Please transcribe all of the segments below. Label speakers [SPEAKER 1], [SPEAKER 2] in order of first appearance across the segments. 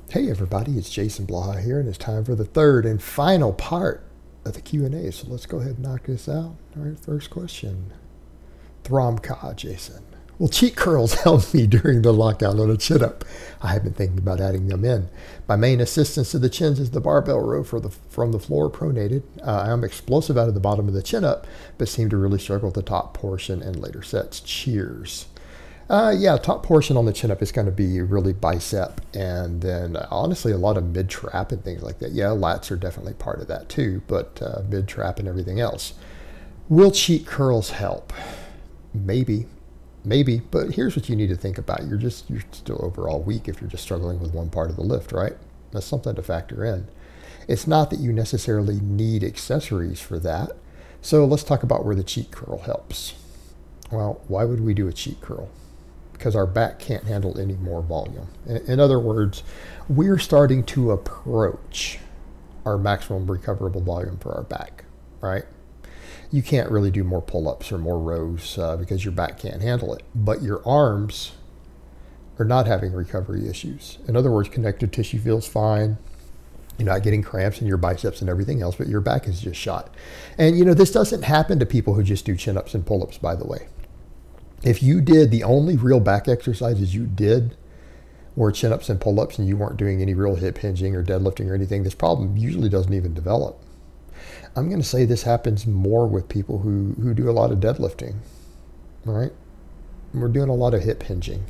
[SPEAKER 1] Hey everybody, it's Jason Blaha here, and it's time for the third and final part of the Q&A. So let's go ahead and knock this out. All right, first question. Throm-Ka Jason. Will cheat curls help me during the lockout on a chin-up? I have been thinking about adding them in. My main assistance to the chins is the barbell row from the floor pronated. I am explosive out of the bottom of the chin-up, but seem to really struggle with the top portion in later sets. Cheers. Yeah, top portion on the chin-up is going to be really bicep, and then honestly a lot of mid-trap and things like that. Yeah, lats are definitely part of that too, but mid-trap and everything else. Will cheat curls help? Maybe, but here's what you need to think about. You're still overall weak if you're just struggling with one part of the lift, right? That's something to factor in. It's not that you necessarily need accessories for that. So let's talk about where the cheat curl helps. Well, why would we do a cheat curl? Because our back can't handle any more volume. In other words, we're starting to approach our maximum recoverable volume for our back, right? You can't really do more pull-ups or more rows because your back can't handle it. But your arms are not having recovery issues. In other words, connective tissue feels fine. You're not getting cramps in your biceps and everything else, but your back is just shot. And you know, this doesn't happen to people who just do chin-ups and pull-ups, by the way. If you did the only real back exercises you did were chin-ups and pull-ups and you weren't doing any real hip hinging or deadlifting or anything, this problem usually doesn't even develop. I'm going to say this happens more with people who do a lot of deadlifting, all right? We're doing a lot of hip hinging.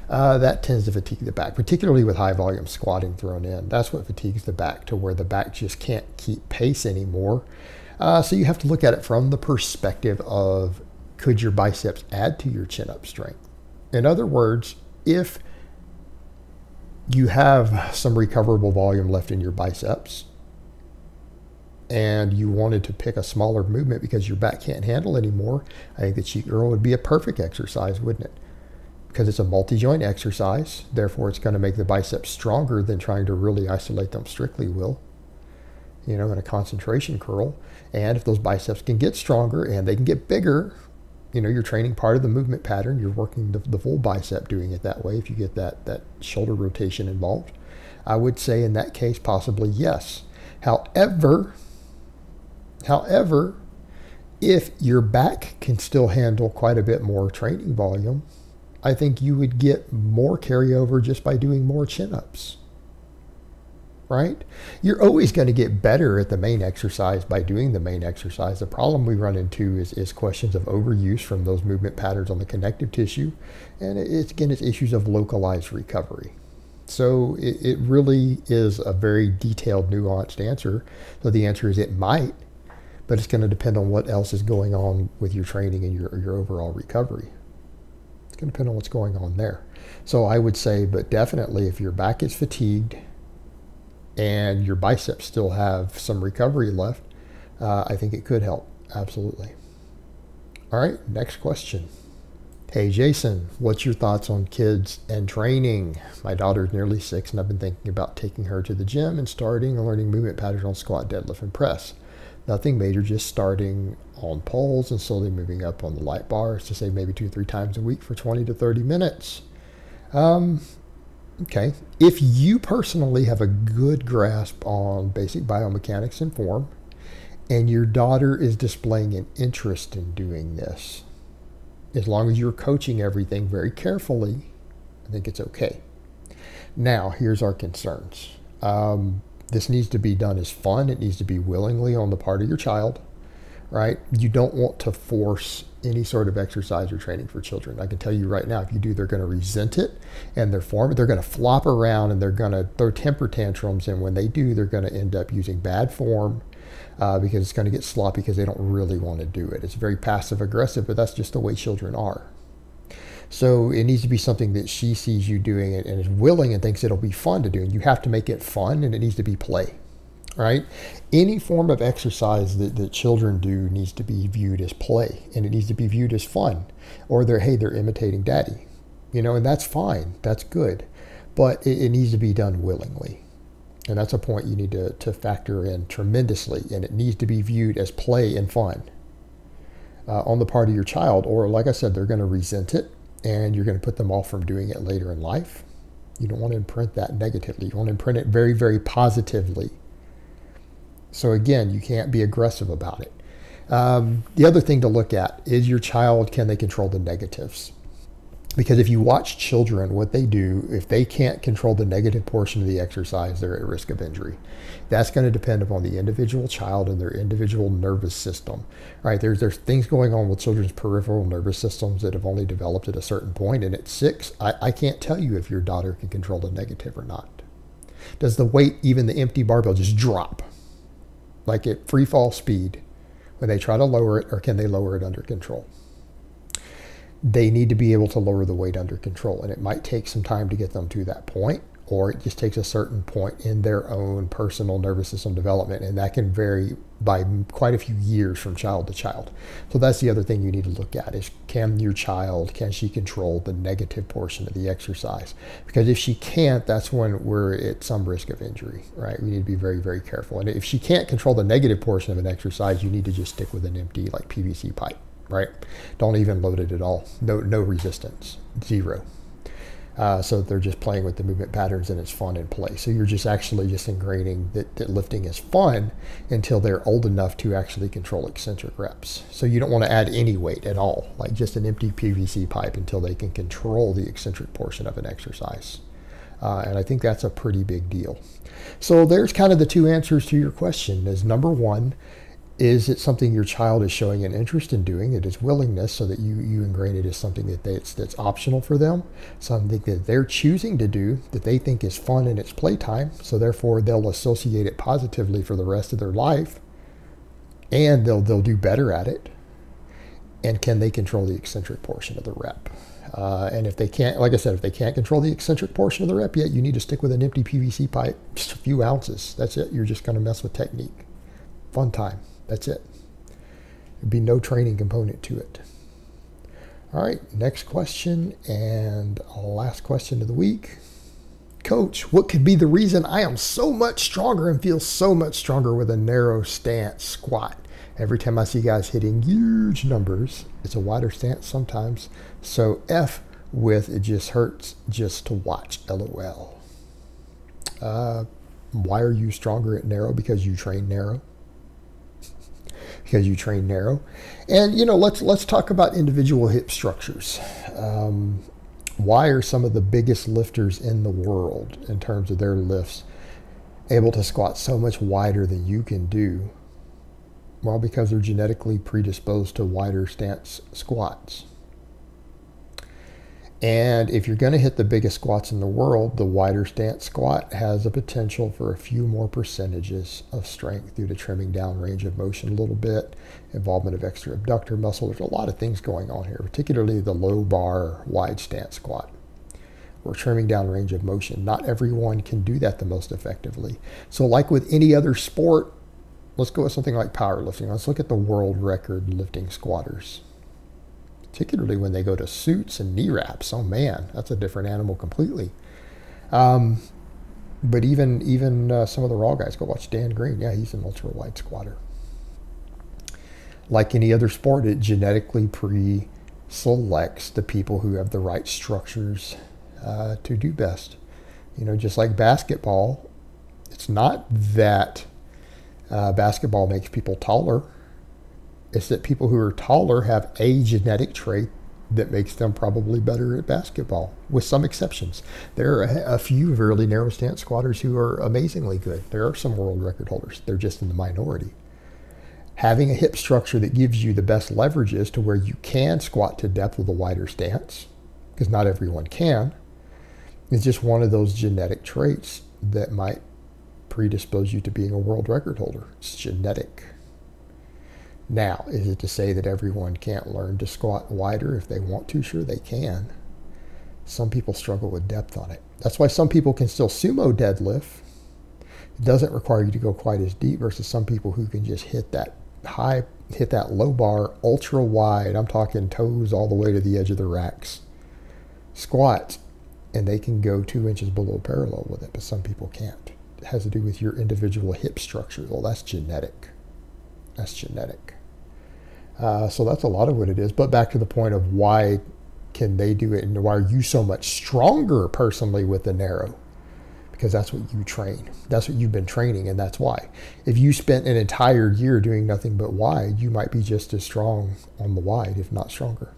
[SPEAKER 1] That tends to fatigue the back, particularly with high volume squatting thrown in. That's what fatigues the back to where the back just can't keep pace anymore. So you have to look at it from the perspective of, could your biceps add to your chin-up strength? In other words, if you have some recoverable volume left in your biceps and you wanted to pick a smaller movement because your back can't handle anymore, I think the cheat curl would be a perfect exercise, wouldn't it? Because it's a multi-joint exercise, therefore it's going to make the biceps stronger than trying to really isolate them strictly will, you know, in a concentration curl. And if those biceps can get stronger and they can get bigger, you know, you're training part of the movement pattern. You're working the full bicep doing it that way if you get that shoulder rotation involved. I would say in that case, possibly yes. However, if your back can still handle quite a bit more training volume, I think you would get more carryover just by doing more chin-ups, right? You're always going to get better at the main exercise by doing the main exercise. The problem we run into is questions of overuse from those movement patterns on the connective tissue. And it's issues of localized recovery. So it really is a very detailed, nuanced answer. So the answer is it might, but it's going to depend on what else is going on with your training and your overall recovery. It's going to depend on what's going on there. So I would say, but definitely if your back is fatigued, and your biceps still have some recovery left, I think it could help, absolutely. All right, next question. Hey Jason, what's your thoughts on kids and training? My daughter's nearly 6 and I've been thinking about taking her to the gym and starting and learning movement patterns on squat, deadlift, and press. Nothing major, just starting on poles and slowly moving up on the light bars to say maybe 2 or 3 times a week for 20 to 30 minutes. Okay, if you personally have a good grasp on basic biomechanics and form, and your daughter is displaying an interest in doing this, as long as you're coaching everything very carefully, I think it's okay. Now, here's our concerns. This needs to be done as fun. It needs to be willingly on the part of your child, right? You don't want to force any sort of exercise or training for children. I can tell you right now, if you do, they're going to resent it and they're going to flop around and they're going to throw temper tantrums. And when they do, they're going to end up using bad form because it's going to get sloppy because they don't really want to do it. It's very passive aggressive, but that's just the way children are. So it needs to be something that she sees you doing and is willing and thinks it'll be fun to do. And you have to make it fun, and it needs to be play. Right? Any form of exercise that children do needs to be viewed as play, and it needs to be viewed as fun, or they're imitating daddy, you know, and that's fine, that's good, but it needs to be done willingly, and that's a point you need to factor in tremendously, and it needs to be viewed as play and fun on the part of your child, or like I said, they're going to resent it, and you're going to put them off from doing it later in life. You don't want to imprint that negatively. You want to imprint it very, very positively. So again, you can't be aggressive about it. The other thing to look at is your child, can they control the negatives? Because if you watch children, what they do, if they can't control the negative portion of the exercise, they're at risk of injury. That's going to depend upon the individual child and their individual nervous system. Right? There's things going on with children's peripheral nervous systems that have only developed at a certain point. And at 6, I can't tell you if your daughter can control the negative or not. Does the weight, even the empty barbell, just drop? Like at free fall speed when they try to lower it, or can they lower it under control? They need to be able to lower the weight under control, and it might take some time to get them to that point, or it just takes a certain point in their own personal nervous system development, and that can vary by quite a few years from child to child. So that's the other thing you need to look at is, can she control the negative portion of the exercise? Because if she can't, that's when we're at some risk of injury, right? We need to be very, very careful. And if she can't control the negative portion of an exercise, you need to just stick with an empty, like PVC pipe. Right? Don't even load it at all. No resistance, 0. So they're just playing with the movement patterns and it's fun and play. So you're just actually just ingraining that lifting is fun until they're old enough to actually control eccentric reps. So you don't want to add any weight at all, like just an empty PVC pipe until they can control the eccentric portion of an exercise. And I think that's a pretty big deal. So there's kind of the 2 answers to your question. Is number 1, is it something your child is showing an interest in doing? It is willingness, so that you ingrain it as something that's optional for them, something that they're choosing to do, that they think is fun in its playtime, so therefore they'll associate it positively for the rest of their life, and they'll do better at it. And can they control the eccentric portion of the rep? And if they can't, like I said, if they can't control the eccentric portion of the rep yet, you need to stick with an empty PVC pipe, just a few ounces. That's it. You're just going to mess with technique. Fun time. That's it. There'd be no training component to it. All right, next question and last question of the week. Coach, what could be the reason I am so much stronger and feel so much stronger with a narrow stance squat? Every time I see guys hitting huge numbers, it's a wider stance sometimes. So F with it just hurts just to watch, LOL. Why are you stronger at narrow? Because you train narrow. Because you train narrow. And let's talk about individual hip structures. Why are some of the biggest lifters in the world in terms of their lifts able to squat so much wider than you can do? Well, because they're genetically predisposed to wider stance squats. And if you're going to hit the biggest squats in the world, the wider stance squat has a potential for a few more percentages of strength due to trimming down range of motion a little bit, involvement of extra abductor muscle. There's a lot of things going on here, particularly the low bar wide stance squat. We're trimming down range of motion. Not everyone can do that the most effectively. So like with any other sport, let's go with something like powerlifting. Let's look at the world record lifting squatters. Particularly when they go to suits and knee wraps. Oh man, that's a different animal completely. But even some of the raw guys, go watch Dan Green. Yeah, he's an ultra wide squatter. Like any other sport, it genetically pre-selects the people who have the right structures to do best. Just like basketball, it's not that basketball makes people taller. It's that people who are taller have a genetic trait that makes them probably better at basketball, with some exceptions. There are a few really narrow stance squatters who are amazingly good. There are some world record holders. They're just in the minority. Having a hip structure that gives you the best leverages to where you can squat to depth with a wider stance, because not everyone can, is just one of those genetic traits that might predispose you to being a world record holder. It's genetic. Now, is it to say that everyone can't learn to squat wider if they want to? Sure, they can. Some people struggle with depth on it. That's why some people can still sumo deadlift. It doesn't require you to go quite as deep versus some people who can just hit that low bar, ultra wide. I'm talking toes all the way to the edge of the racks. Squats, and they can go 2 inches below parallel with it, but some people can't. It has to do with your individual hip structure. Well, that's genetic. That's genetic. So that's a lot of what it is. But back to the point of why can they do it? And why are you so much stronger personally with the narrow? Because that's what you train. That's what you've been training, and that's why. If you spent an entire year doing nothing but wide, you might be just as strong on the wide, if not stronger.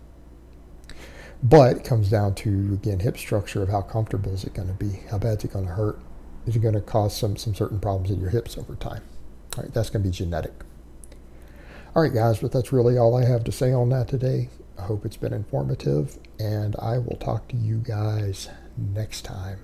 [SPEAKER 1] But it comes down to, again, hip structure of how comfortable is it going to be? How bad is it going to hurt? Is it going to cause some certain problems in your hips over time? All right, that's going to be genetic. All right, guys, but that's really all I have to say on that today. I hope it's been informative, and I will talk to you guys next time.